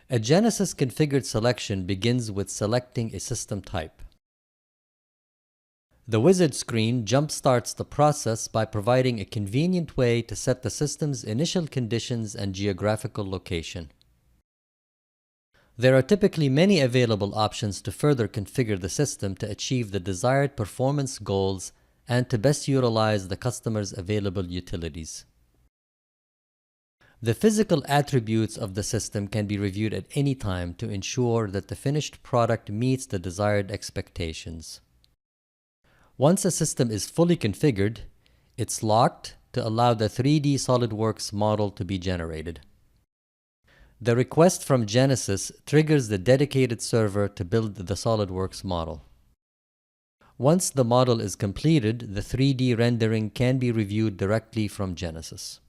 A Genesys configured selection begins with selecting a system type. The wizard screen jump-starts the process by providing a convenient way to set the system's initial conditions and geographical location. There are typically many available options to further configure the system to achieve the desired performance goals and to best utilize the customer's available utilities. The physical attributes of the system can be reviewed at any time to ensure that the finished product meets the desired expectations. Once a system is fully configured, it's locked to allow the 3D SolidWorks model to be generated. The request from Genesys triggers the dedicated server to build the SolidWorks model. Once the model is completed, the 3D rendering can be reviewed directly from Genesys.